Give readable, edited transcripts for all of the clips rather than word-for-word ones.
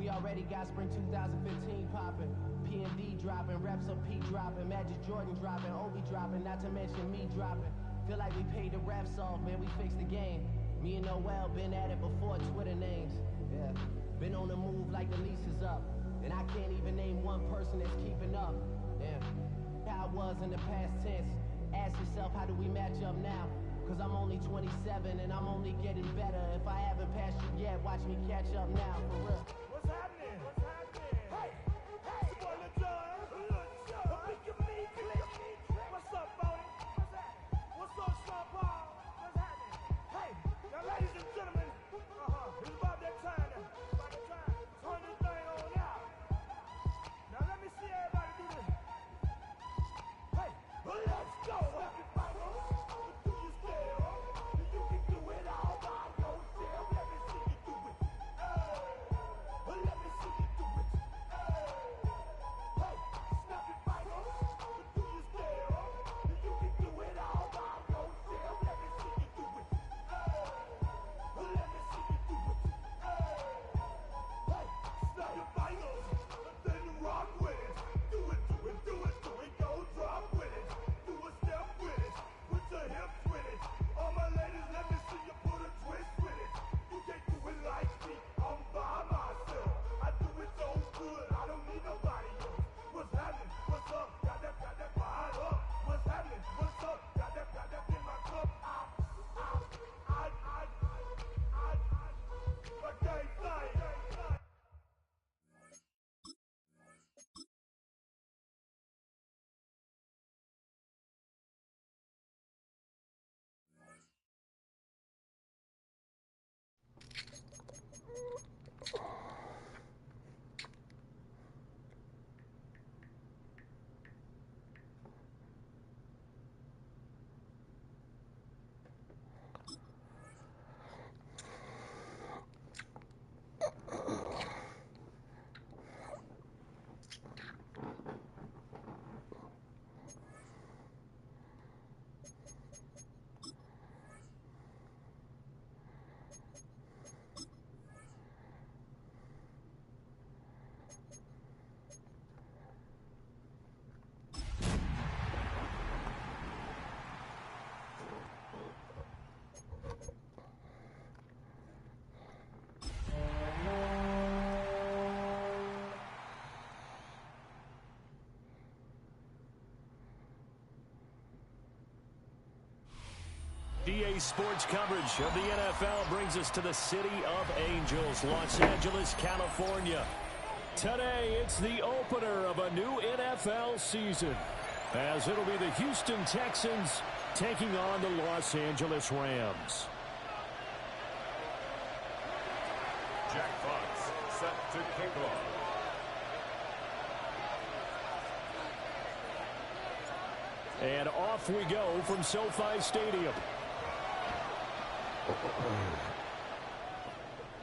we already got spring 2015 popping. P&D dropping, reps of P dropping, Magic Jordan dropping, Obi dropping, not to mention me dropping. Feel like we paid the refs off, man, we fixed the game. Me and Noel been at it before Twitter names. Yeah, been on the move like the lease is up. And I can't even name one person that's keeping up. Yeah, how I was in the past tense. Ask yourself, how do we match up now? Cause I'm only 27 and I'm only getting better. If I haven't passed you yet, watch me catch up now, for real. What's happening? What's happening? Hey, hey, boy, Lil John. What's up, Bodie? What's happening? What's up, Sean Paul? What's happening? Hey, now, ladies and gentlemen, it's about that time now. About that time. Turn this thing on out. Now, let me see everybody do this. Hey, let's go. Do you still? You can do it all by yourself. Let me see you do it. Let me see you do it. Hey, snap your fingers. Do you still? You can do it all by yourself. Let me see you do it. Let me see you do it. Hey, snap your fingers. Then rock with it. Do it, do it, do it, do it. Go drop with it. Do a step with it. Put your hips with it. All my ladies, let me see you put a twist with it. You can't do it like me. I'm by myself. I do it so good. I don't need nobody else. What's happening? What's up? Got that fired up. What's happening? What's up? Got that in my cup. My gang thing. EA Sports coverage of the NFL brings us to the City of Angels, Los Angeles, California. Today, it's the opener of a new NFL season, as it'll be the Houston Texans taking on the Los Angeles Rams. Jack Fox set to kick off. And off we go from SoFi Stadium.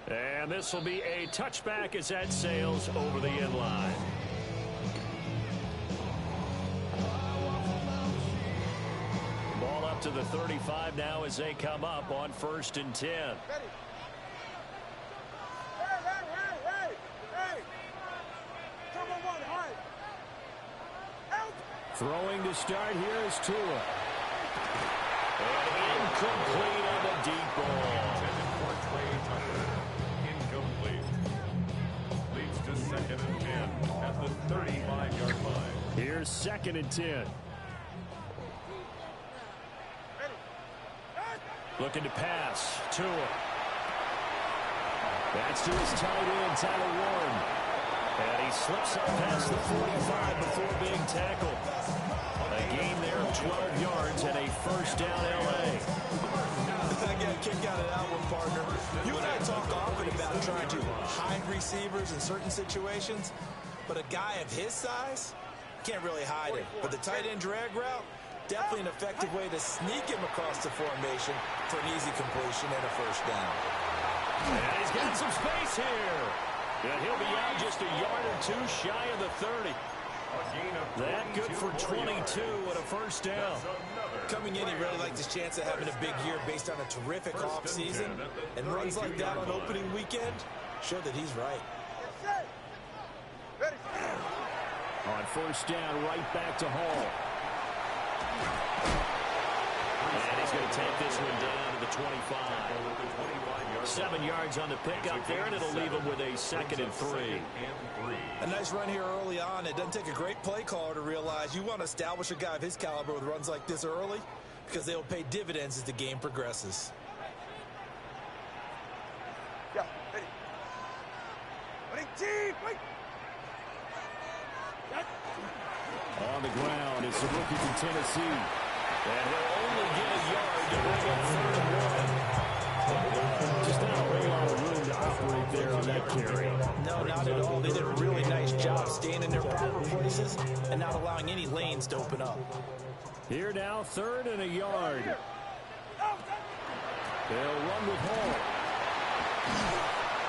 And this will be a touchback as that sails over the end line. Ball up to the 35 now as they come up on 1st and 10. Throwing to start here is Tua. And incomplete on the deep ball. Intended for Trey Tucker. Incomplete. Leads to 2nd and 10 at the 35-yard line. Here's 2nd and 10. Looking to pass. Tua. That's to his tight end, Tyler Warren. And he slips up past the 45 before being tackled. A gain there of 12 yards and a 1st down L.A. I got a kick out of that one, partner. You and I talk often about trying to hide receivers in certain situations, but a guy of his size can't really hide it. But the tight end drag route, definitely an effective way to sneak him across the formation for an easy completion and a 1st down. And he's got some space here. And he'll be out just a yard or two shy of the 30. That good for 22 and a 1st down. Coming in, he really liked his chance of having a big year based on a terrific offseason. And runs like that on opening weekend show that he's right. On first down, right back to Hall. And he's going to take this one down to the 25. 7 yards on the pickup there, and it'll leave him with a 2nd and 3. A nice run here early on. It doesn't take a great play caller to realize you want to establish a guy of his caliber with runs like this early because they'll pay dividends as the game progresses. Yeah, ready. Ready, team, wait. On the ground, it's the rookie from Tennessee. And he'll only get a yard to bring up 3rd and 1. Just not a whole lot of room to operate there on that carry. No, not at all. They did a really nice job staying in their proper places and not allowing any lanes to open up. Here now, 3rd and a yard. They'll run with Hall.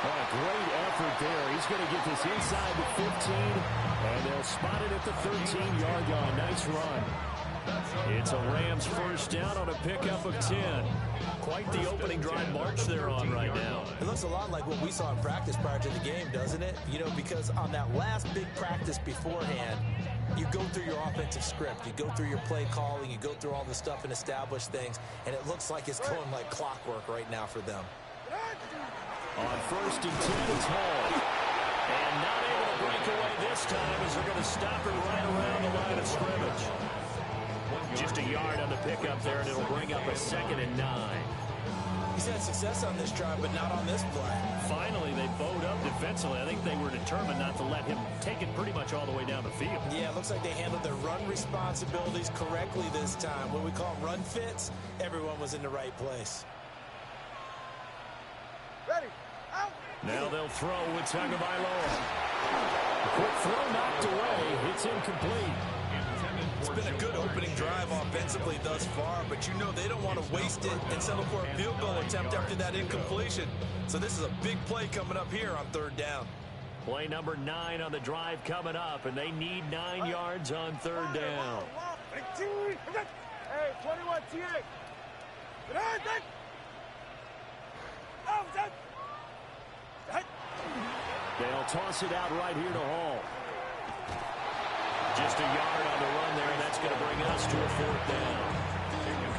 Oh, great effort there. He's going to get this inside the 15, and they'll spot it at the 13-yard line. Nice run. It's a Rams first down on a pickup of 10. Quite the opening drive march they're on right now. It looks a lot like what we saw in practice prior to the game, doesn't it? You know, because on that last big practice beforehand, you go through your offensive script, you go through your play calling, you go through all the stuff and establish things, and it looks like it's going like clockwork right now for them. On first and 10, it's Hall. And not able to break away this time as they're going to stop her right around the line of scrimmage. Just a yard on the pickup there, and it'll bring up a 2nd and 9. He's had success on this drive, but not on this play. Finally, they bowed up defensively. I think they were determined not to let him take it pretty much all the way down the field. Yeah, it looks like they handled their run responsibilities correctly this time. What we call run fits, everyone was in the right place. Ready, out. Now they'll throw with Tagovailoa. The quick throw knocked away. It's incomplete. It's been a good opening drive offensively thus far, but you know they don't want to waste it and settle for a field goal attempt after that incompletion. So this is a big play coming up here on 3rd down. Play number 9 on the drive coming up, and they need 9 yards on 3rd down. Hey, 21 TA. They'll toss it out right here to Hall. Just a yard on the run there, and that's going to bring us to a 4th down.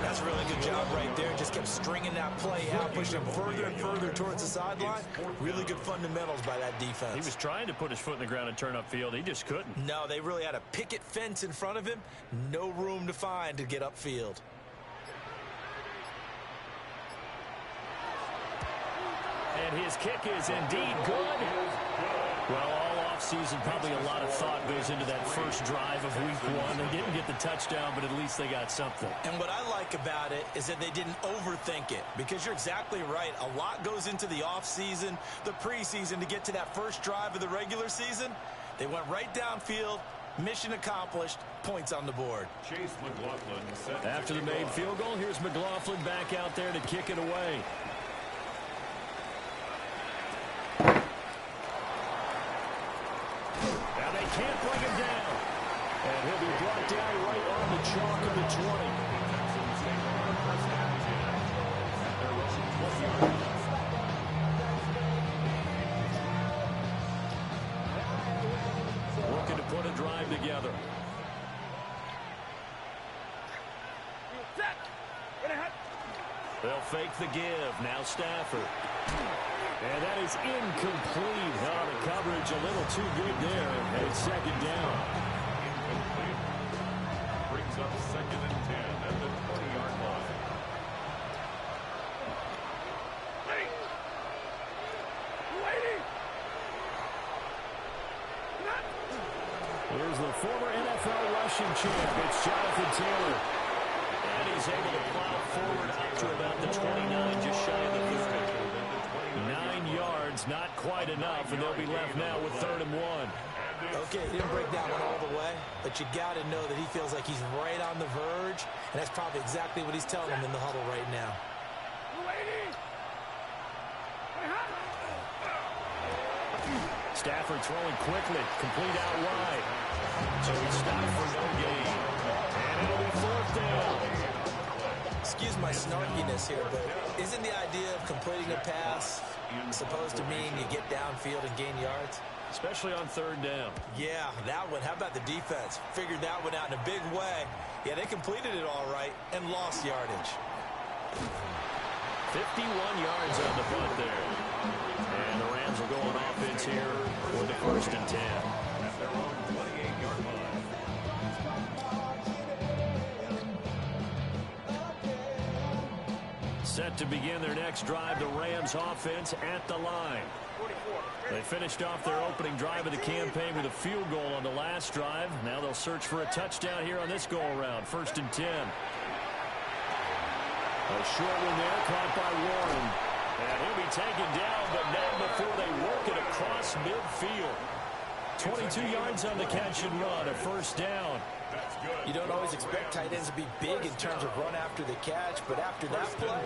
That's a really good job right there. Just kept stringing that play out, pushing him further and further towards the sideline. Really good fundamentals by that defense. He was trying to put his foot in the ground and turn upfield. He just couldn't. No, they really had a picket fence in front of him. No room to find to get upfield. And his kick is indeed good. Well, all offseason, probably a lot of thought goes into that first drive of week 1. They didn't get the touchdown, but at least they got something. And what I like about it is that they didn't overthink it, because you're exactly right. A lot goes into the offseason, the preseason to get to that first drive of the regular season. They went right downfield, mission accomplished, points on the board. Chase McLaughlin. After the made field goal, here's McLaughlin back out there to kick it away. Now they can't bring him down. And he'll be brought down right on the chalk of the 20. Looking to put a drive together. They'll fake the give. Now Stafford. And that is incomplete. Oh, the coverage a little too good there. And it's 2nd down. Incomplete. Brings up 2nd and 10 at the 20-yard line. Here's the former NFL rushing champ. It's Jonathan Taylor. And he's able to plow forward up to about the 29, just shy of the 30. 9 yards, not quite enough, and they'll be left now with 3rd and 1. Okay, he didn't break that one all the way, but you got to know that he feels like he's right on the verge, and that's probably exactly what he's telling them in the huddle right now. Stafford throwing quickly, complete out wide. So he stopped for no gain. And it'll be 4th down. Excuse my snarkiness here, but isn't the idea of completing a pass supposed to mean you get downfield and gain yards? especially on third down. Yeah, that one. How about the defense? Figured that one out in a big way. Yeah, they completed it all right and lost yardage. 51 yards on the punt there. And the Rams will go on offense here with the 1st and 10. At their own 28-yard line. Set to begin their next drive, the Rams offense at the line. They finished off their opening drive of the campaign with a field goal on the last drive. Now they'll search for a touchdown here on this go-around. 1st and 10. A short one there, caught by Warren. And he'll be taken down, but not before they work it across midfield. 22 yards on the catch and run, a 1st down. You don't always expect tight ends to be big in terms of run after the catch, but after that play,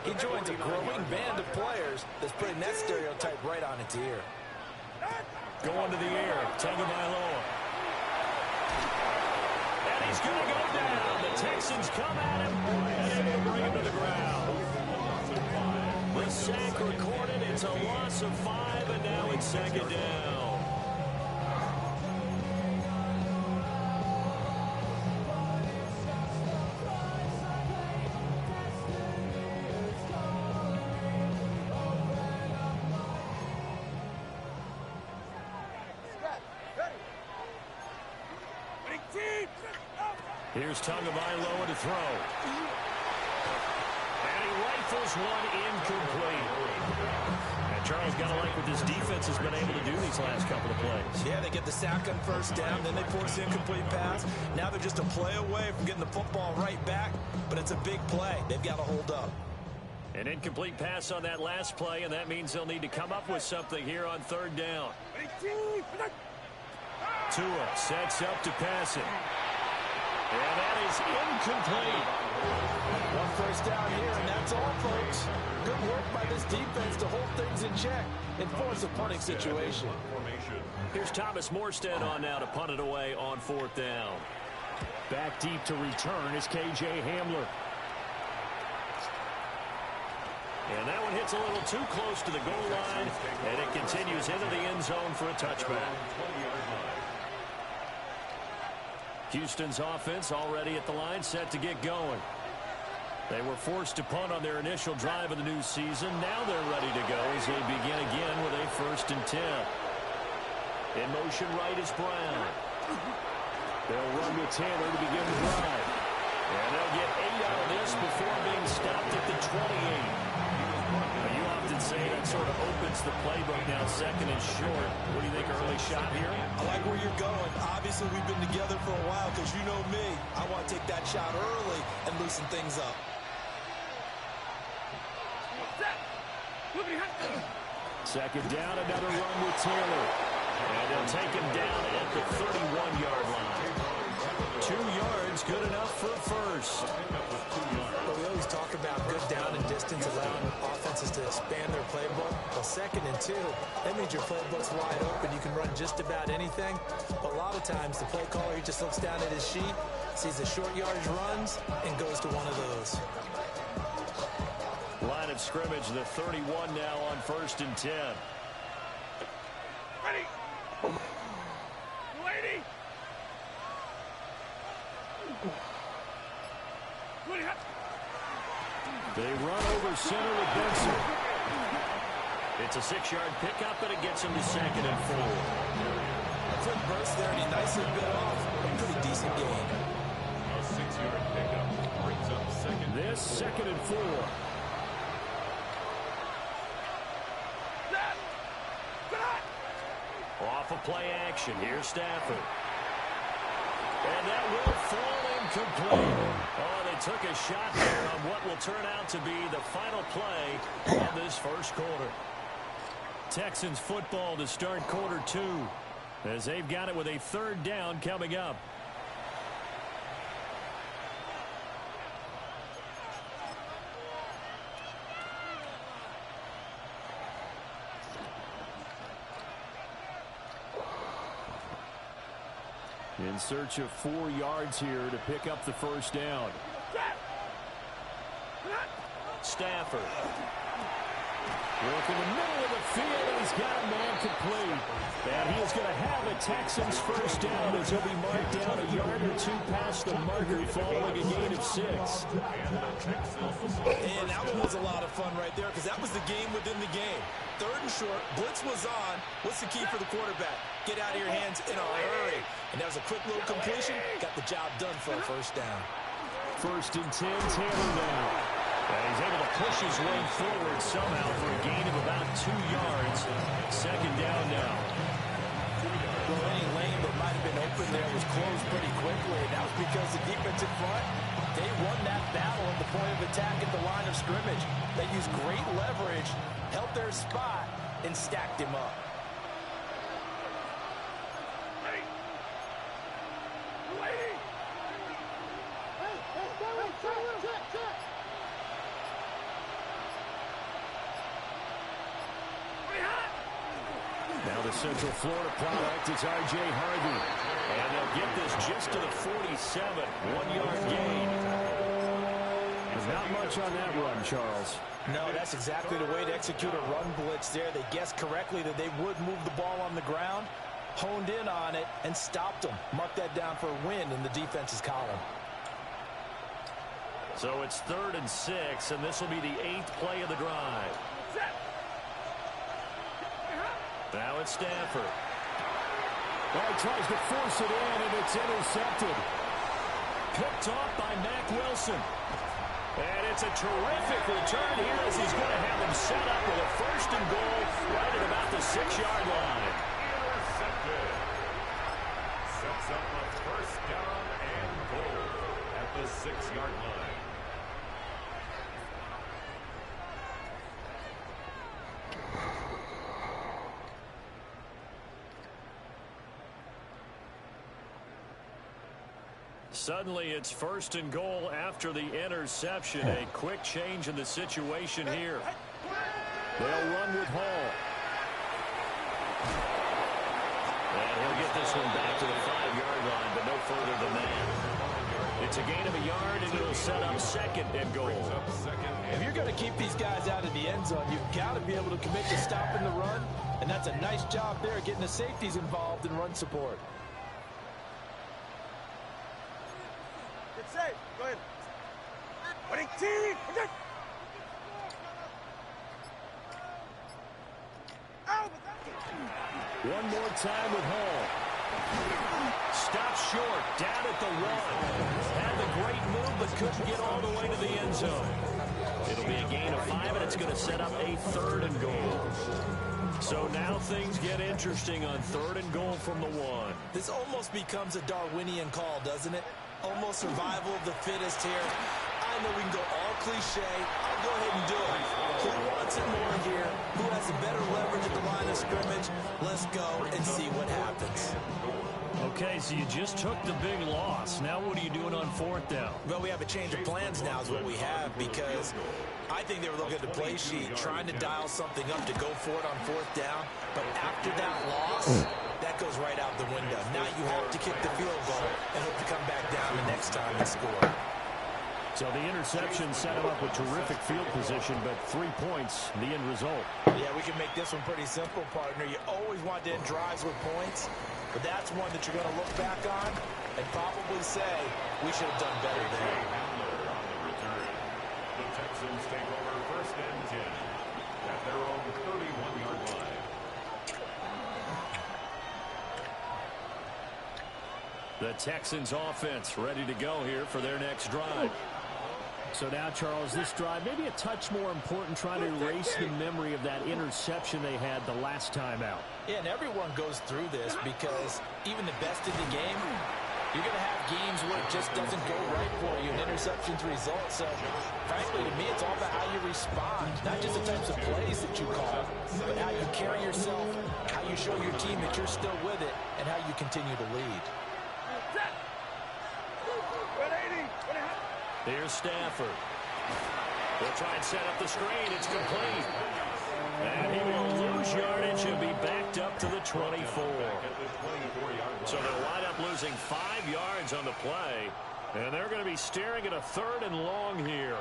he joins a growing band of players that's putting that stereotype right on its ear. Going to the air, Tagovailoa. And he's going to go down. The Texans come at him, and they bring him to the ground. The sack recorded. It's a loss of 5, and now it's 2nd down. Here's Tagovailoa to throw. And he rifles one incomplete. And Charles, got to like what this defense has been able to do these last couple of plays. Yeah, they get the sack on 1st down, then they force the incomplete pass. Now they're just a play away from getting the football right back, but it's a big play. They've got to hold up. An incomplete pass on that last play, and that means they'll need to come up with something here on 3rd down. Tua sets up to pass it. And that is incomplete. 1 1st down here, and that's all, folks. Good work by this defense to hold things in check and force a punting situation. Here's Thomas Morstead on now to punt it away on 4th down. Back deep to return is K.J. Hamler. And that one hits a little too close to the goal line, and it continues into the end zone for a touchback. Houston's offense already at the line, set to get going. They were forced to punt on their initial drive of the new season. Now they're ready to go as they begin again with a 1st and 10. In motion right is Brown. They'll run with Taylor to begin the drive. And they'll get 8 out of this before being stopped at the 28. You often say that sort of opens the playbook now, 2nd and short. What do you think, early shot here? I like where you're going. Obviously, we've been together for a while because you know me. I want to take that shot early and loosen things up. 2nd down, another run with Taylor. And they'll take him down at the 31-yard line. 2 yards, good enough for a 1st. Well, we always talk about good down and distance, allowing offenses to expand their playbook. Well, 2nd and 2, that means your playbook's wide open. You can run just about anything. But a lot of times, the play caller, he just looks down at his sheet, sees the short yardage runs, and goes to one of those. Line of scrimmage, the 31 now on 1st and 10. Ready. Lady. They run over center with Benson. It's a 6-yard pickup, and it gets him to 2nd and 4. A quick burst there, and he nicely bit off a pretty decent gain. A 6-yard pickup brings up 2nd. This 2nd and 4. Off of play action. Here's Stafford. And that will fall incomplete. Oh, they took a shot there on what will turn out to be the final play of this 1st quarter. Texans football to start quarter 2 as they've got it with a 3rd down coming up. In search of 4 yards here to pick up the 1st down. Stafford. Working the middle of the field, and he's got a man complete. And he is going to have a Texans first down as he'll be marked down a yard or two past the marker following a gain of 6. And that one was a lot of fun right there because that was the game within the game. 3rd and short, blitz was on. What's the key for the quarterback? Get out of your hands in a hurry. And that was a quick little completion. Got the job done for a first down. 1st and 10, Taylor now. And he's able to push his way forward somehow for a gain of about 2 yards. 2nd down now. Well, any lane that might have been open there was closed pretty quickly. And that was because the defense in front, they won that battle at the point of attack at the line of scrimmage. They used great leverage, held their spot, and stacked him up. Now the Central Florida product is R.J. Harvey. And they'll get this just to the 47. 1-yard gain. There's not much on that run, Charles. No, that's exactly the way to execute a run blitz there. They guessed correctly that they would move the ball on the ground, honed in on it, and stopped them. Mark that down for a win in the defense's column. So it's 3rd and 6, and this will be the 8th play of the drive. Now it's Stafford. Well, he tries to force it in, and it's intercepted. Picked off by Mack Wilson. And it's a terrific return here as he's going to have him set up with a 1st and goal right at about the 6-yard line. Intercepted. Sets up a 1st down and goal at the 6-yard line. Suddenly it's 1st and goal after the interception. A quick change in the situation here. They'll run with Hall. And he'll get this one back to the 5-yard line, but no further than that. It's a gain of a yard, and it'll set up 2nd and goal. If you're going to keep these guys out of the end zone, you've got to be able to commit to stopping the run, and that's a nice job there getting the safeties involved in run support. Go ahead. Running team. One more time with Hall. Stopped short, down at the 1. Had the great move, but couldn't get all the way to the end zone. It'll be a gain of 5, and it's going to set up a 3rd and goal. So now things get interesting on 3rd and goal from the 1. This almost becomes a Darwinian call, doesn't it? Almost survival of the fittest here. I know we can go all cliche. I'll go ahead and do it. Who wants it more here? Who has the better leverage at the line of scrimmage? Let's go and see what happens. Okay, so you just took the big loss. Now what are you doing on 4th down? Well, we have a change of plans now is what we have, because I think they were looking at the play sheet, trying to dial something up to go for it on 4th down. But after that loss, that goes right out the window. Now you have to kick the field goal and hope to come back down the next time and score. So the interception set him up with terrific field position, but 3 points, the end result. Yeah, we can make this one pretty simple, partner. You always want to end drives with points, but that's one that you're going to look back on and probably say, we should have done better there. The Texans take over 1st and 10 at their own 31-yard line. The Texans offense ready to go here for their next drive. So now, Charles, this drive maybe a touch more important, trying to erase the memory of that interception they had the last time out. Yeah, and everyone goes through this because even the best in the game, you're going to have games where it just doesn't go right for you, and interceptions result. So, frankly, to me, it's all about how you respond, not just the types of plays that you call, but how you carry yourself, how you show your team that you're still with it, and how you continue to lead. Here's Stafford. They'll try and set up the screen. It's complete. And he will lose yardage and be backed up to the 24. So they'll wind up losing 5 yards on the play. And they're going to be staring at a 3rd and long here.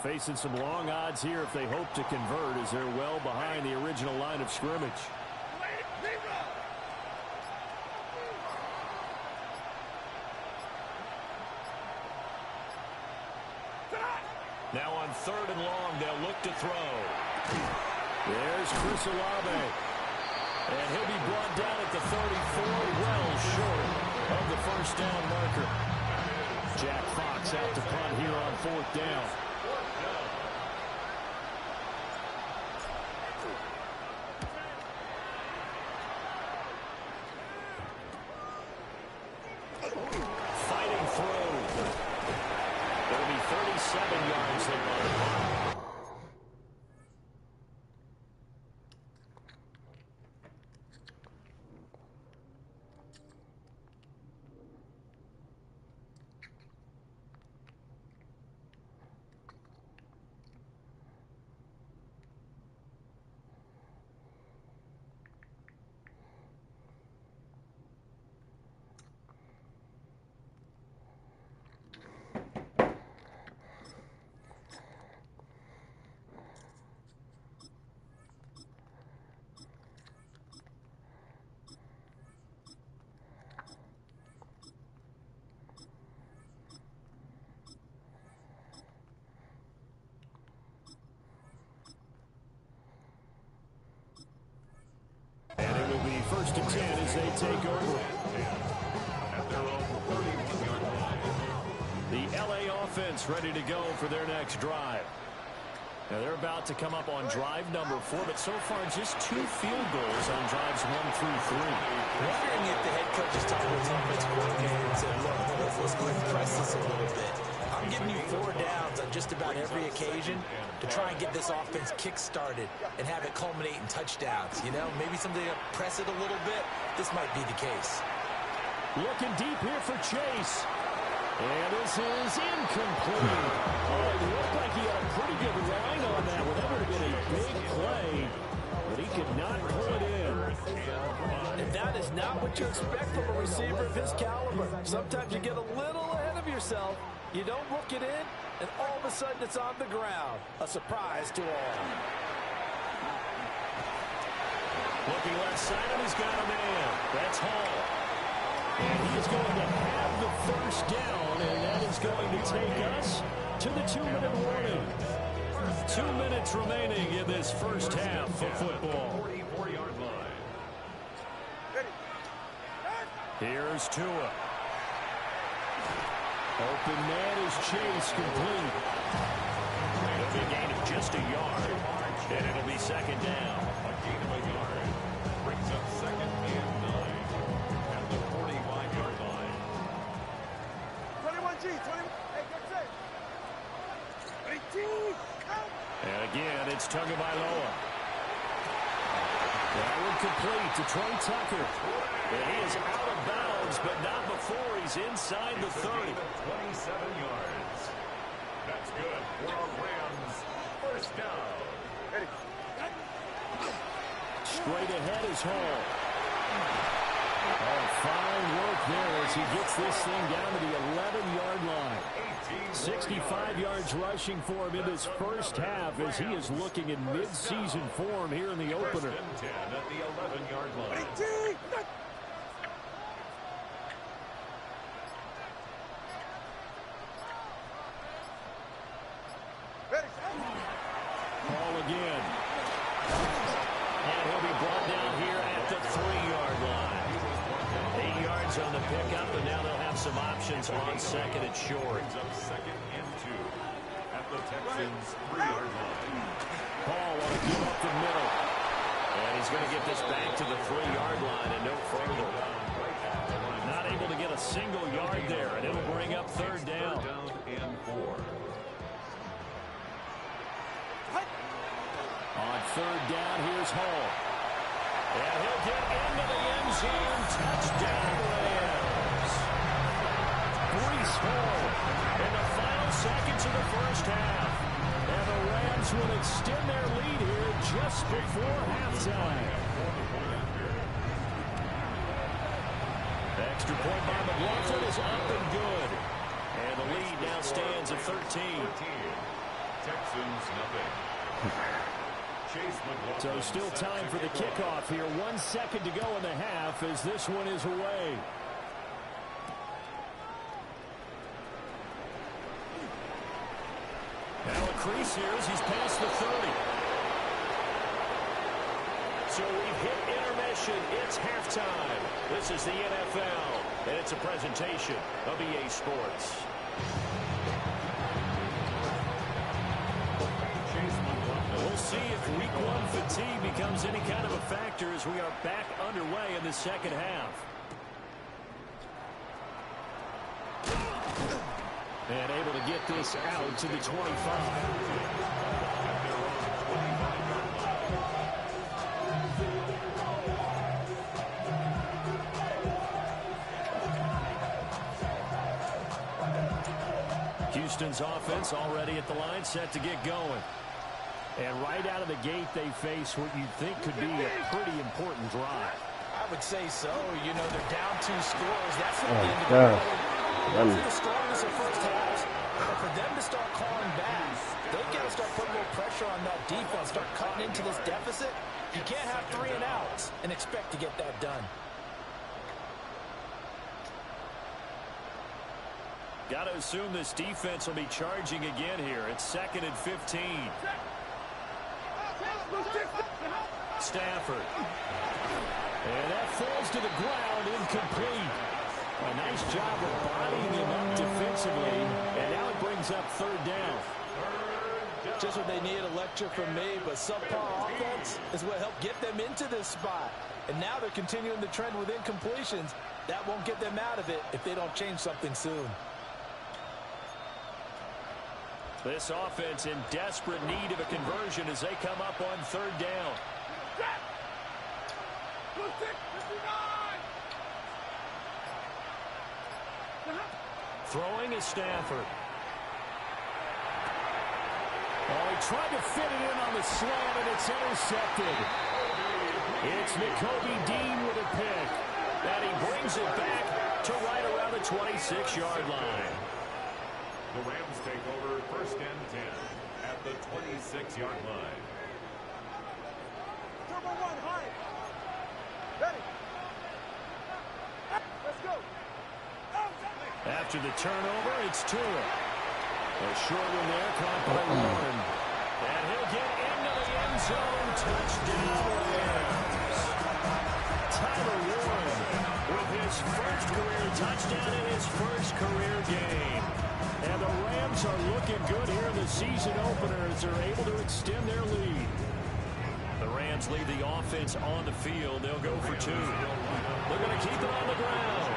Facing some long odds here if they hope to convert, as they're well behind the original line of scrimmage. Now on 3rd and long, they'll look to throw. There's Chris Olave. And he'll be brought down at the 34, well short of the first down marker. Jack Fox out to punt here on 4th down. Fighting through. It'll be 37 yards there on the punt. And it will be 1st and 10 as they take over. At their own 31-yard line. The LA offense ready to go for their next drive. Now they're about to come up on drive number 4, but so far just 2 field goals on drives 1 through 3. Wondering if the head coach is talking to his offensive coordinator and said, look, let's go ahead and press this a little bit. I'm giving you 4 downs on just about every occasion to try and get this offense kick-started and have it culminate in touchdowns. You know, maybe someday press it a little bit. This might be the case. Looking deep here for Chase. And this is incomplete. Oh, it looked like he had a pretty good line on that one. That would have been a big play, but he could not pull it in. And that is not what you expect from a receiver of his caliber. Sometimes you get a little ahead of yourself. You don't look it in, and all of a sudden it's on the ground. A surprise to all. Looking left side, and he's got a man. That's Hall. And he is going to have the first down, and that is going to take us to the 2-minute warning. 2 minutes remaining in this first half of football. 44-yard line. Here's Tua. Open man is Chase, complete. It'll be a gain of just a yard, and it'll be 2nd down. A gain of a yard. Brings up 2nd and 9 at the 45-yard line. 21G, 21. Hey, good save. 18. And again, it's Tagovailoa. That one complete to Trey Tucker. And he is out of bounds, but not before he's inside the 30. 27 yards. That's good for a Rams first down. Straight ahead is Hall. Oh, fine work there as he gets this thing down to the 11-yard line. 65 yards rushing for him in this first half as he is looking in mid-season form here in the opener. 1st and 10 at the 11-yard line. Hall again. And he'll be brought down here at the 3-yard line. 8 yards on the pickup, and now they'll have some options on 2nd and short. Brings up 2nd and 2 at the Texans' 3-yard line. Hall want to give up the middle. And he's going to get this back to the 3-yard line and no further. Not able to get a single yard there, and it'll bring up 3rd down. 3rd down and 4. On 3rd down, here's Hall. And he'll get into the end zone. Touchdown, Rams. Breece Hall in the final seconds of the first half. And the Rams will extend their lead here just before halftime. The extra point by McLaughlin is up and good. And the lead now stands at 13. Texans nothing. So still time for the kickoff here. 1 second to go in the half as this one is away. Now a crease here as he's past the 30. So we've hit intermission. It's halftime. This is the NFL, and it's a presentation of EA Sports. We'll see if week one fatigue becomes any kind of a factor as we are back underway in the second half. And able to get this out to the 25. Houston's offense already at the line, set to get going. And right out of the gate, they face what you'd think could be a pretty important drive. I would say so. You know, they're down 2 scores. That's not the end of the road. Those are the strongest of first halves. But for them to start calling back, they've got to start putting a little pressure on that defense, start cutting into this deficit. You can't have 3 and outs and expect to get that done. Got to assume this defense will be charging again here. It's 2nd and 15. Stafford. And that falls to the ground, incomplete. A nice job of bodying him up defensively, and now it brings up 3rd down. Just what they need, a lecture from me, but subpar offense is what helped get them into this spot. And now they're continuing the trend with incompletions. That won't get them out of it if they don't change something soon. This offense in desperate need of a conversion as they come up on 3rd down. Throwing is Stafford. Oh, he tried to fit it in on the slant, and it's intercepted. It's Nakobe Dean with a pick. And he brings it back to right around the 26-yard line. The Rams take over 1st and 10 at the 26-yard line. Turbo 1, high. Ready. Let's go. After the turnover, it's Tua. A short one there, caught by Warren. And he'll get into the end zone. Touchdown, Rams. Tyler Warren with his first career touchdown in his first career game. And the Rams are looking good here in the season opener as they're able to extend their lead. The Rams leave the offense on the field. They'll go for 2. They're going to keep it on the ground.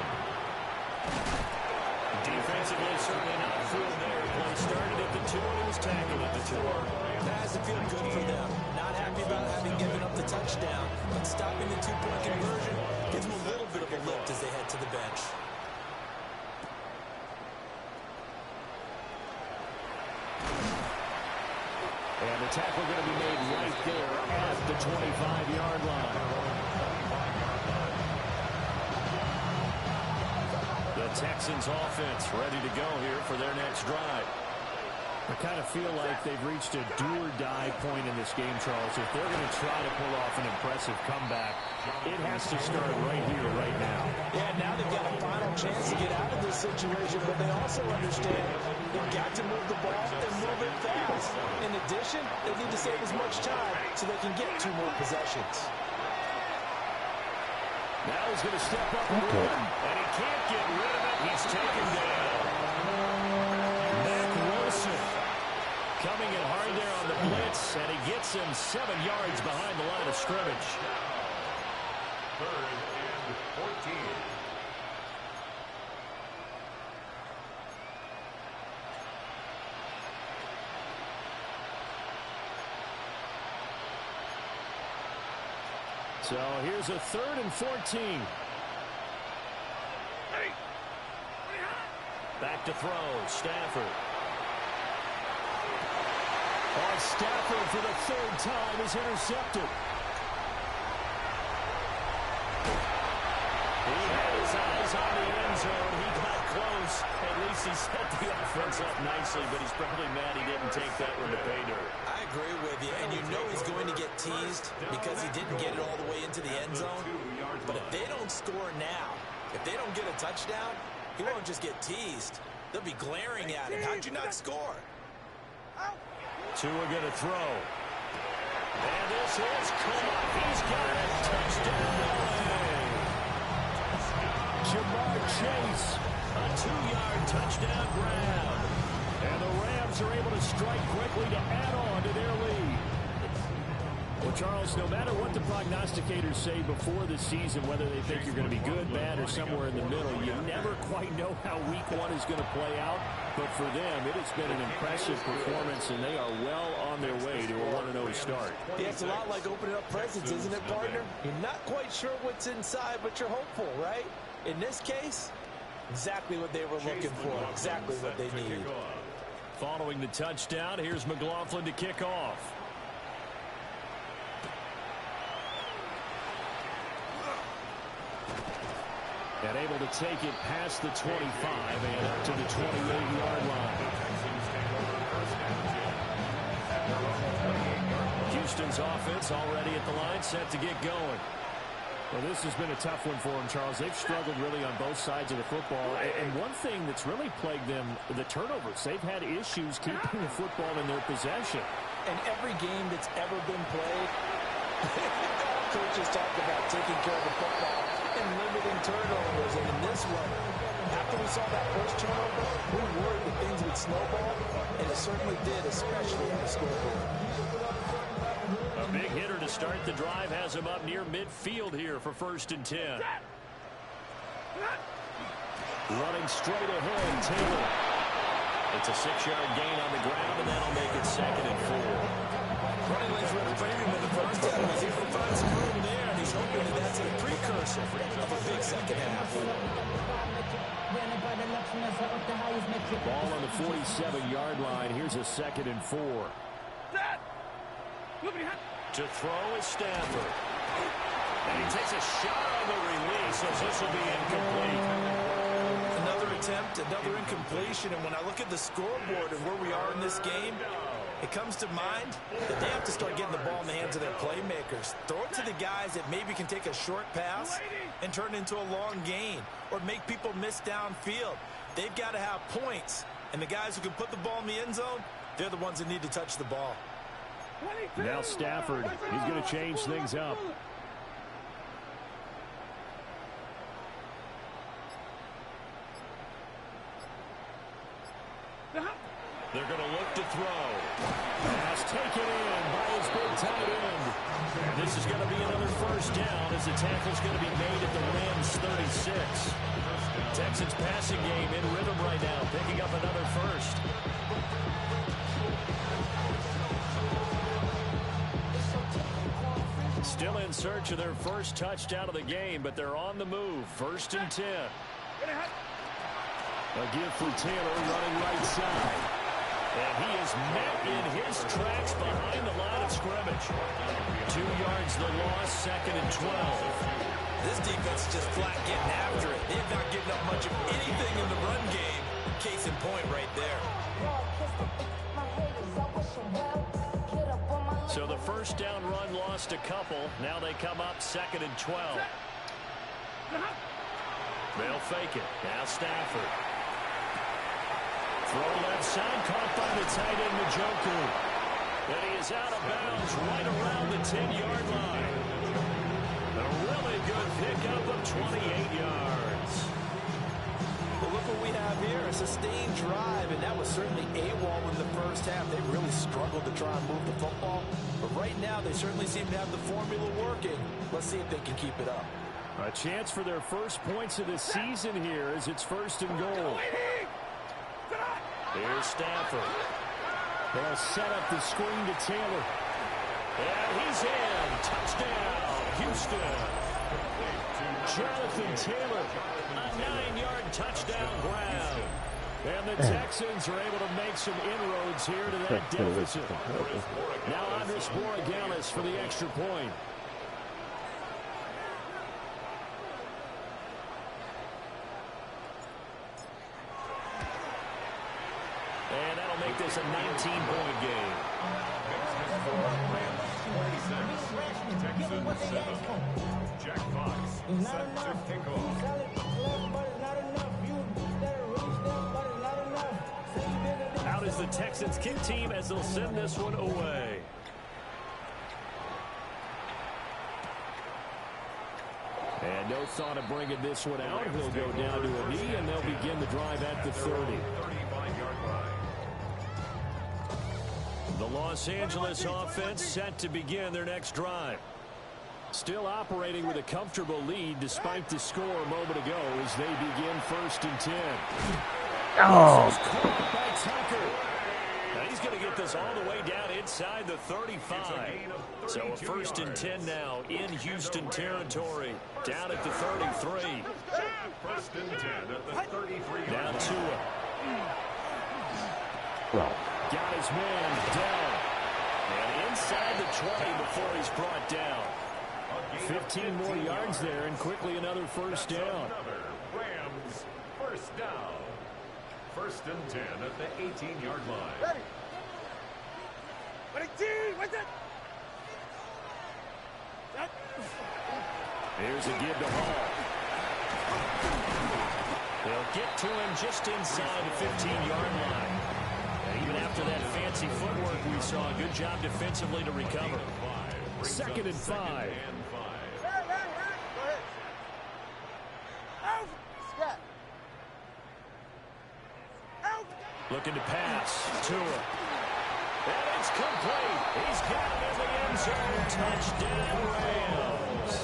Defensively, certainly not fooled there. Play started at the 2 and he was tackled at the 2. That has to feel good for them. Not happy about having given up the touchdown, but stopping the 2-point conversion gives them a little bit of a lift as they head to the bench. And the tackle going to be made right there at the 25-yard line. The Texans offense ready to go here for their next drive. I kind of feel like they've reached a do-or-die point in this game, Charles. If they're going to try to pull off an impressive comeback, it has to start right here, right now. Yeah, now they've got a final chance to get out of this situation, but they also understand they've got to move the ball and move it fast. In addition, they need to save as much time so they can get 2 more possessions. Now he's going to step up and run, and he can't get rid of it. He's taken down. Mack Wilson coming in hard there on the blitz, and he gets him 7 yards behind the line of scrimmage. 3rd and 14. So here's a 3rd and 14. Back to throw, Stafford. Oh, Stafford for the 3rd time is intercepted. He had his eyes on the end zone. He got close Rams. At least he set the offense up nicely, but he's probably mad he didn't take that one to pay dirt. I agree with you, and you know he's going to get teased because he didn't get it all the way into the end zone. But if they don't score now, if they don't get a touchdown, he won't just get teased. They'll be glaring at him. How'd you not score? Tua going to throw. And this is caught. He's got it. Touchdown. Jamar Chase, a 2-yard touchdown grab. And the Rams are able to strike quickly to add on to their lead. Well, Charles, no matter what the prognosticators say before the season, whether they think you're going to be good, bad, or somewhere in the middle, you never quite know how week one is going to play out. But for them, it has been an impressive performance, and they are well on their way to a 1-0 start. Yeah, it's a lot like opening up presents, isn't it, partner? You're not quite sure what's inside, but you're hopeful, right? In this case, exactly what they were looking for, exactly what they need. Following the touchdown, here's McLaughlin to kick off. And able to take it past the 25 and up to the 28-yard line. Houston's offense already at the line, set to get going. Well, this has been a tough one for them, Charles. They've struggled really on both sides of the football. And one thing that's really plagued them, the turnovers. They've had issues keeping the football in their possession. And every game that's ever been played, coaches talk about taking care of the football and limiting turnovers. And in this one, after we saw that first turnover, we worried that things would snowball, and it certainly did, especially on the scoreboard. A big hitter to start the drive has him up near midfield here for 1st and 10. Running straight ahead, Taylor. It's a 6-yard gain on the ground, and that'll make it 2nd and 4. Running lanes were the premium in the first half. He's able to find some room there, and he's hoping that that's a precursor of a big second half. Ball on the 47-yard line. Here's a 2nd and 4. To throw is Stafford. And he takes a shot on the release as this will be incomplete. Another attempt, another incompletion, and when I look at the scoreboard and where we are in this game, it comes to mind that they have to start getting the ball in the hands of their playmakers. Throw it to the guys that maybe can take a short pass and turn it into a long gain or make people miss downfield. They've got to have points, and the guys who can put the ball in the end zone, they're the ones that need to touch the ball. Now Stafford, he's going to change things up. They're going to look to throw. Pass taken in by his big tight end. And this is going to be another 1st down as the tackle's going to be made at the Rams 36. Texans passing game in rhythm right now, picking up another 1st. Still in search of their first touchdown of the game, but they're on the move. 1st and 10. A give for Taylor running right side. And he is met in his tracks behind the line of scrimmage. 2 yards the loss, 2nd and 12. This defense is just flat getting after it. They've not given up much of anything in the run game. Case in point right there. So the 1st down run lost a couple. Now they come up 2nd and 12. They'll fake it. Now Stafford. Throw left side, caught by the tight end, Njoku. And he is out of bounds right around the 10-yard line. A really good pickup of 28 yards. But look what we have here, a sustained drive, and that was certainly AWOL in the first half. They really struggled to try and move the football. But right now, they certainly seem to have the formula working. Let's see if they can keep it up. A chance for their first points of the season here as it's 1st and goal. Here's Stafford. They'll set up the screen to Taylor. And he's in. Touchdown, Houston. Jonathan Taylor, a 9-yard touchdown grab. And the Texans are able to make some inroads here to that deficit. Now Andres Borregales for the extra point. And that'll make this a 19-point game. Rams 26, Texans 7. Jack Fox set to kick off. Out is the Texans kick team as they'll send this one away. And no thought of bringing this one out. He'll go down to a knee, and they'll begin the drive at the 30. 35-yard line. The Los Angeles offense set to begin their next drive. Still operating with a comfortable lead despite the score a moment ago as they begin 1st and 10. Oh. This is caught by Tucker. Now he's going to get this all the way down inside the 35. So a 1st and 10 now in Houston territory. Down at the 33. 1st and 10 at the 33-yard Now line. Tua. Well. Got his man down. And inside the 20 before he's brought down. 15 more yards there, and quickly another 1st down. Another Rams 1st down. 1st and 10 at the 18-yard line. Ready. Ready, team. What's that? Here's a give to Hall. They'll get to him just inside the 15-yard line. And even after that fancy footwork we saw, good job defensively to recover. 2nd and 5. Looking to pass. Tua. And it's complete. He's got it in the end zone. Touchdown, Rams.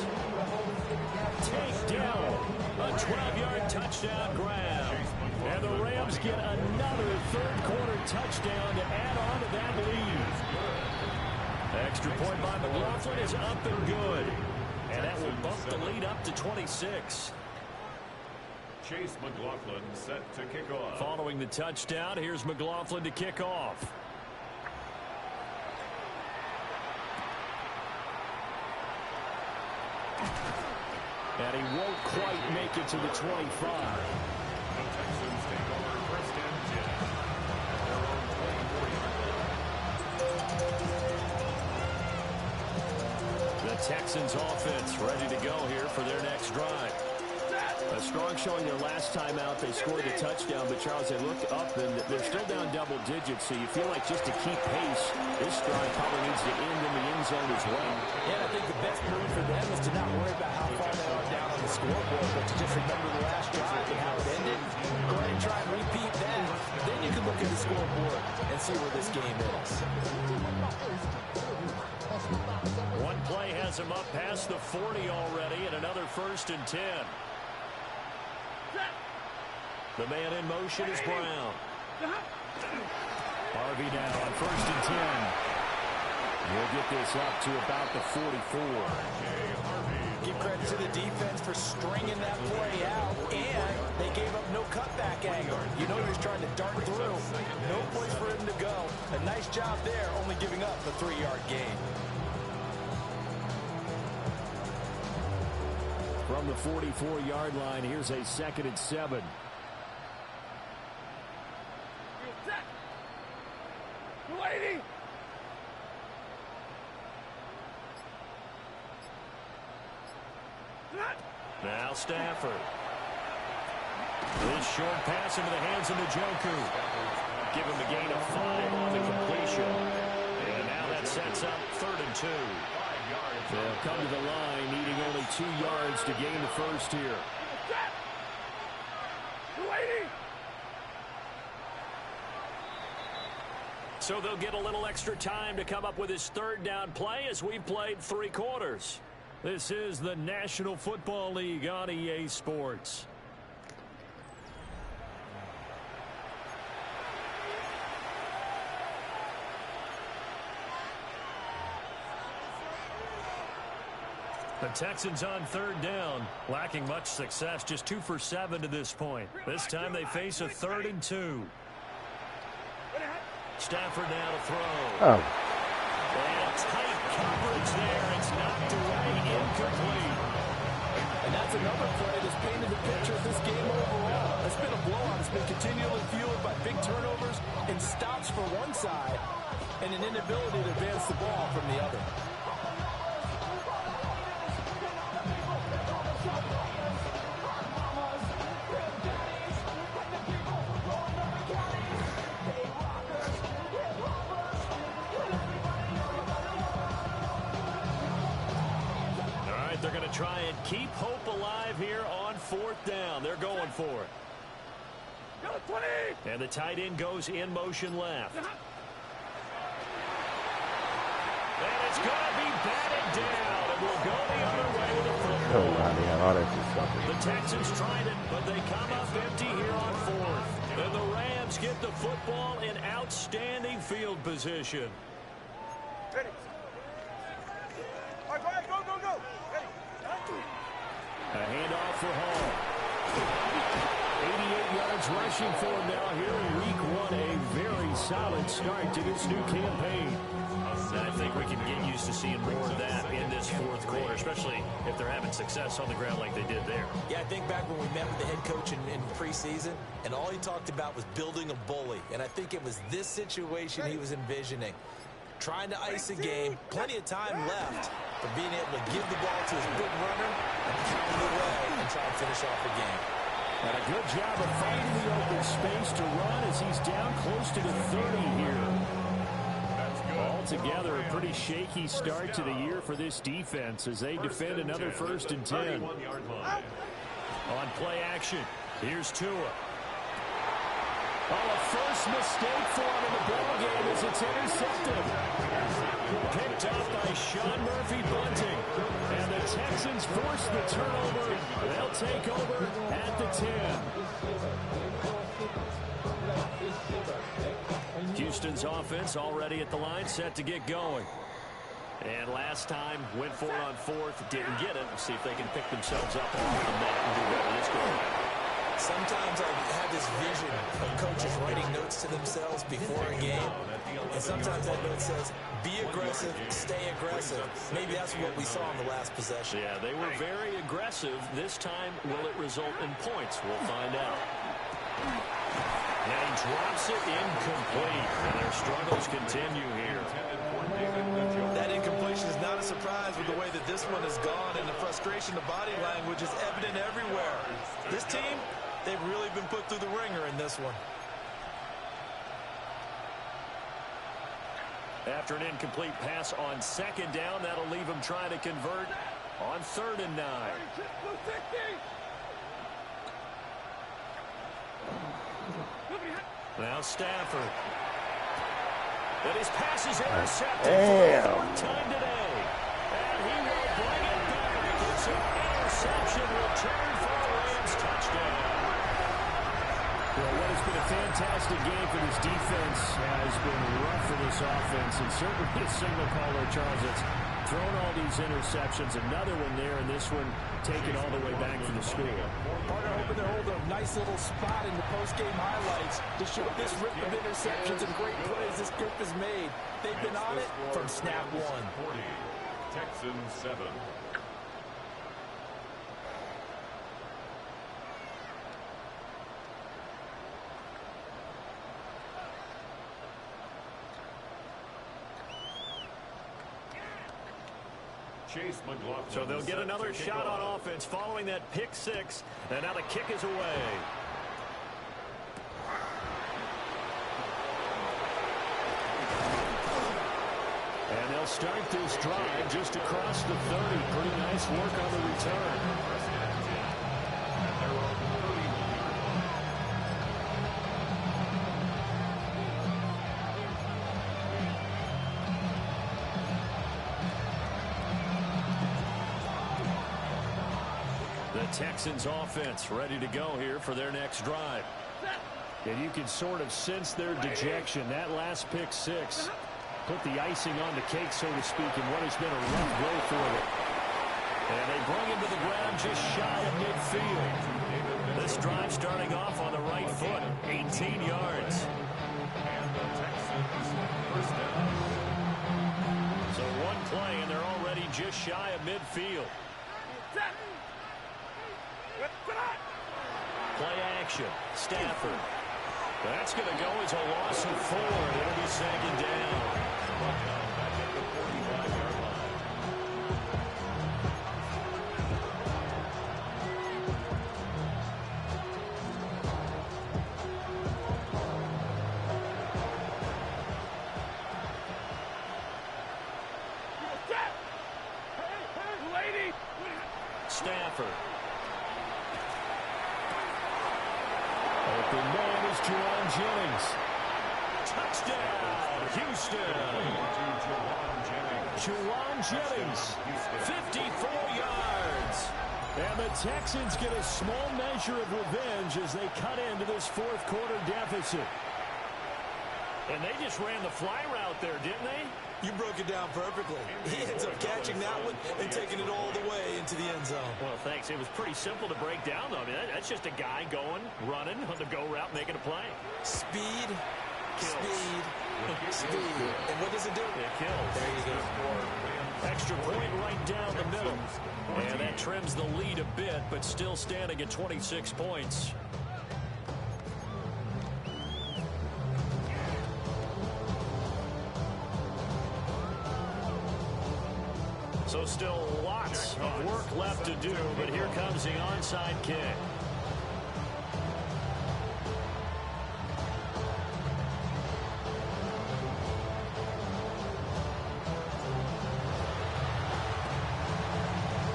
Take down. A 12-yard touchdown grab. And the Rams get another third-quarter touchdown to add on to that lead. Extra point by McLaughlin is up and good. And that will bump the lead up to 26. Chase McLaughlin set to kick off. Following the touchdown, here's McLaughlin to kick off. And he won't quite make it to the 25. The Texans take over 1st and 10. Their own 24-yard line. The Texans offense ready to go here for their next drive. A strong showing their last time out. They scored the touchdown, but Charles, they look up and they're still down double digits, so you feel like just to keep pace, this drive probably needs to end in the end zone as well. Yeah, I think the best move for them is to not worry about how far they are down on the scoreboard, but to just remember the last drive and how it ended. Go ahead and try and repeat that. Then you can look at the scoreboard and see where this game is. One play has him up past the 40 already, and another 1st and 10. The man in motion is Brown. Harvey now on 1st and 10. He'll get this up to about the 44. Give credit to the defense for stringing that play out, and they gave up no cutback angle. You know he was trying to dart through. No place for him to go. A nice job there, only giving up a 3-yard gain. From the 44-yard line, here's a 2nd and 7. Lady. Now Stafford. This short pass into the hands of Njoku. Give him a gain of 5 on the completion. And now that sets up 3rd and 2. They'll come to the line, needing only 2 yards to gain the first here. So they'll get a little extra time to come up with his 3rd down play as we've played 3 quarters. This is the National Football League on EA Sports. The Texans on 3rd down, lacking much success, just 2 for 7 to this point. This time they face a 3rd and 2. Stafford now to throw. Oh. And tight coverage there. It's knocked away, incomplete. And that's another play that's painted the picture of this game overall. It's been a blowout. It's been continually fueled by big turnovers and mistakes for one side and an inability to advance the ball from the other. They're going to try and keep hope alive here on 4th down. They're going for it. And the tight end goes in motion left. And it's going to be batted down. And we'll go the other way with a football. The Texans tried it, but they come up empty here on 4th. And the Rams get the football in outstanding field position. Ready. All right, go ahead, go. Ready. A handoff for Hall. 88 yards rushing for him now here in week 1. A very solid start to this new campaign. I think we can get used to seeing more of that in this 4th quarter, especially if they're having success on the ground like they did there. Yeah, I think back when we met with the head coach in preseason, and all he talked about was building a bully. And I think it was this situation he was envisioning. Trying to ice a game, plenty of time left, but being able to give the ball to his big runner and pound it away and try and finish off the game. And a good job of finding the open space to run as he's down close to the 30 here. Altogether, a pretty shaky start to the year for this defense as they defend another 1st and 10. On play action, here's Tua. Oh, a first mistake for him in the ballgame as it's intercepted. Picked up by Sean Murphy-Bunting. And the Texans force the turnover. They'll take over at the 10. Houston's offense already at the line, set to get going. And last time, went for it on 4th, didn't get it. We'll see if they can pick themselves up off the mat and do better this go. Sometimes I have this vision of coaches writing notes to themselves before a game. And sometimes that note says, be aggressive, stay aggressive. Maybe that's what we saw in the last possession. Yeah, they were very aggressive. This time, will it result in points? We'll find out. And he drops it incomplete. And their struggles continue here. That incompletion is not a surprise with the way that this one has gone, and the frustration, the body language is evident everywhere. This team, they've really been put through the ringer in this one. After an incomplete pass on 2nd down, that'll leave him trying to convert on 3rd and 9. Now Stafford. And his pass is intercepted for the 4th time today. And he will bring it back. It's an interception return for a Rams touchdown. Well, what has been a fantastic game for this defense has been rough for this offense. And certainly the signal caller, Charles, it's thrown all these interceptions. Another one there, and this one taken all the way back for the score. Partner hoping to hold a nice little spot in the post-game highlights to show this rip of interceptions and great plays this group has made. They've been on it from snap one. 40, Texans 7. So they'll get another shot on offense following that pick 6. And now the kick is away. And they'll start this drive just across the 30. Pretty nice work on the return. Texans offense ready to go here for their next drive. And you can sort of sense their dejection. That last pick 6 put the icing on the cake, so to speak, in what has been a rough go for them. And they bring him to the ground just shy of midfield. This drive starting off on the right foot, 18 yards. So one play, and they're already just shy of midfield. Play action. Stafford. That's going to go as a loss of 4. It'll be second down. Back at the 45-yard line. Stafford. Open man is Juwan Jennings. Touchdown, Houston. Juwan Jennings, 54 yards. And the Texans get a small measure of revenge as they cut into this fourth quarter deficit. And they just ran the fly route there, didn't they? You broke it down perfectly. He ends up catching that one and taking it all the way into the end zone. Well, thanks. It was pretty simple to break down, though. I mean, that's just a guy going, running on the go route, making a play. Speed, Kills. speed. And what does it do? It kills. There you go. Extra point right down the middle. And that trims the lead a bit, but still standing at 26 points. So still lots of work left to do, but here comes the onside kick.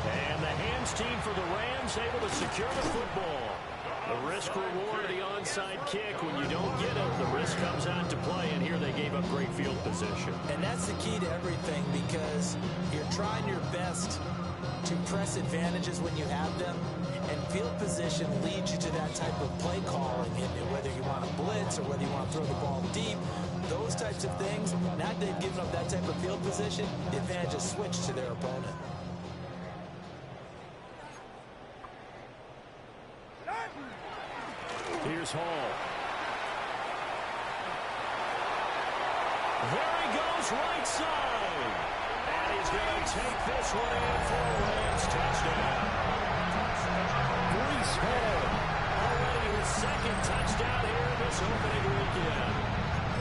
And the hands team for the Rams able to secure the football. The risk reward of the onside kick. When you don't get it, the risk comes out to play, and here they gave up great field position. And that's the key to everything, because you're trying your best to press advantages when you have them, and field position leads you to that type of play calling, and whether you want to blitz or whether you want to throw the ball deep, those types of things. Now that they've given up that type of field position, the advantage is switched to their opponent. Here's Hall. There he goes, right side. And he's going to take this one in for a Rams touchdown. Breece Hall, already his second touchdown here this opening weekend.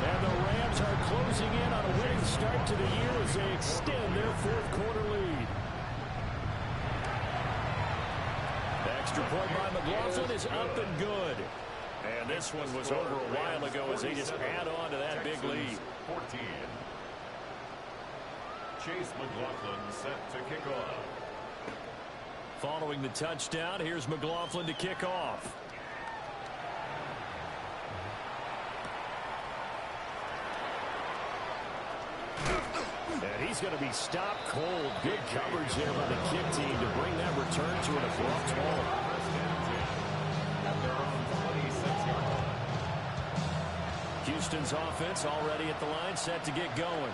And the Rams are closing in on a winning start to the year as they extend their fourth quarter lead. The extra point by McLaughlin is up and good. And this one was over a while ago as they just add on to that big lead. 14. Chase McLaughlin set to kick off. Following the touchdown, here's McLaughlin to kick off. And he's going to be stopped cold. Good coverage there by the kick team to bring that return to an abrupt halt. Houston's offense already at the line, set to get going.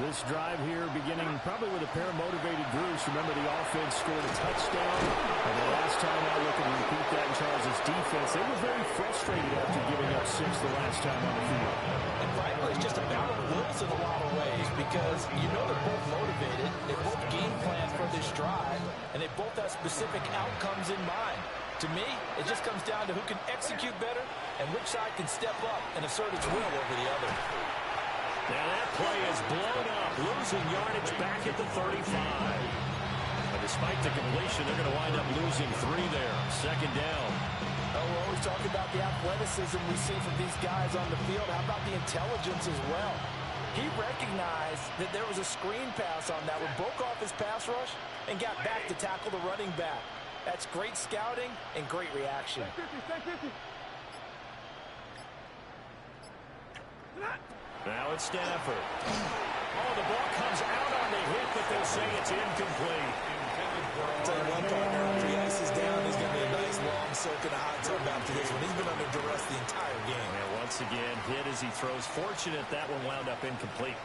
This drive here beginning probably with a pair of motivated groups. Remember, the offense scored a touchdown. And the last time out, looking to repeat that in Charles' defense, they were very frustrated after giving up 6 the last time on the field. And frankly, it's just a battle of wills in a lot of ways, because you know they're both motivated, they both game plan for this drive, and they both have specific outcomes in mind. To me, it just comes down to who can execute better and which side can step up and assert its will over the other. Now that play is blown up, losing yardage back at the 35. But despite the completion, they're going to wind up losing 3 there. Second down. Oh, we're always talking about the athleticism we see from these guys on the field. How about the intelligence as well? He recognized that there was a screen pass on that one, broke off his pass rush, and got back to tackle the running back. That's great scouting and great reaction. Now it's Stafford. Oh, the ball comes out on the hit, but they'll say it's incomplete. Tell you one, partner, after he ices down, he's going to be a nice long soak in the hot tub after this one. He's been under duress the entire game. And once again, hit as he throws. Fortunate that one wound up incomplete.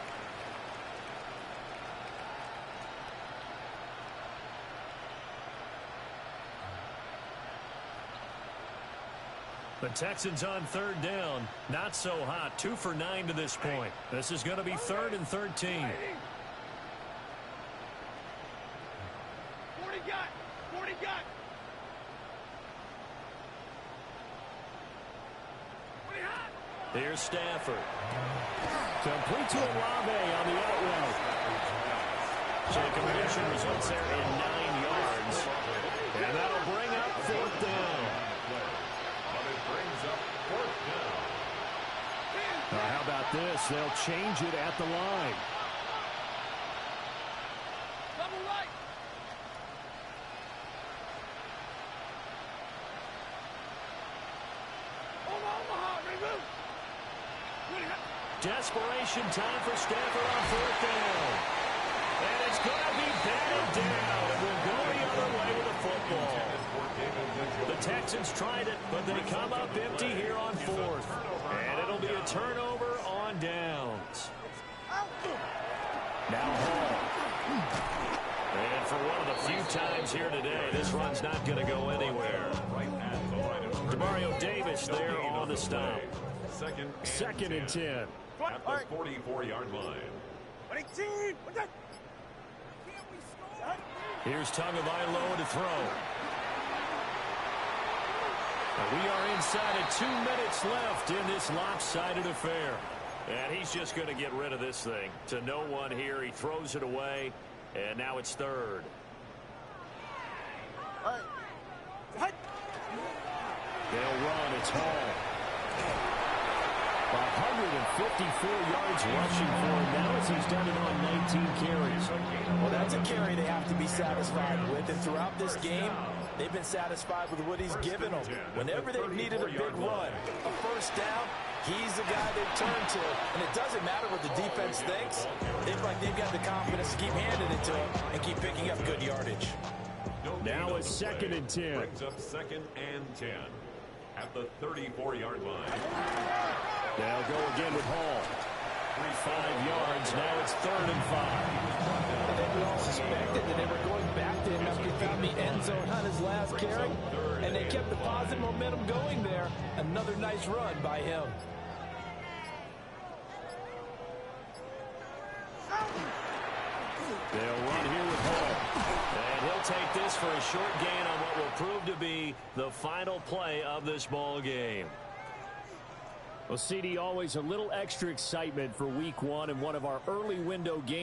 The Texans on third down. Not so hot. 2 for 9 to this point. This is going to be 3rd and 13. 40 got. 40 got. 40 hot. Here's Stafford. Complete to Olave on the out route. So the completion results there in 9 yards. And that'll bring up 4th down. But it brings up 4th down. How about this? They'll change it at the line. Double right. Desperation time for Stafford on 4th down. And it's going to be batted down. It will go the other way with the football. The Texans tried it, but they come up empty here on 4th. And it'll be a turnover on downs. Now Hall. And for one of the few times here today, this run's not going to go anywhere. Demario Davis there on the stop. Second and 10. At the 44-yard line. Here's Tagovailoa to throw. We are inside of 2 minutes left in this lopsided affair. And he's just going to get rid of this thing. To no one here. He throws it away. And now it's 3rd. They'll run. It's Hall. 154 yards rushing for him now as he's done it on 19 carries. Well, that's a carry they have to be satisfied with. And throughout this game, they've been satisfied with what he's given them. Whenever they've needed a big run, a first down, he's the guy they turn to. And it doesn't matter what the defense thinks. They feel like they've got the confidence to keep handing it to him and keep picking up good yardage. Now it's 2nd and 10. Brings up 2nd and 10 at the 34-yard line. They'll go again with Hall. 5 yards. Now it's 3rd and 5. I think we all suspected that they were going back to him after he found the end zone on his last carry. And they kept the positive momentum going there. Another nice run by him. They'll run here with Hall. And he'll take this for a short gain on what will prove to be the final play of this ball game. Well, CD, always a little extra excitement for week 1 and one of our early window games.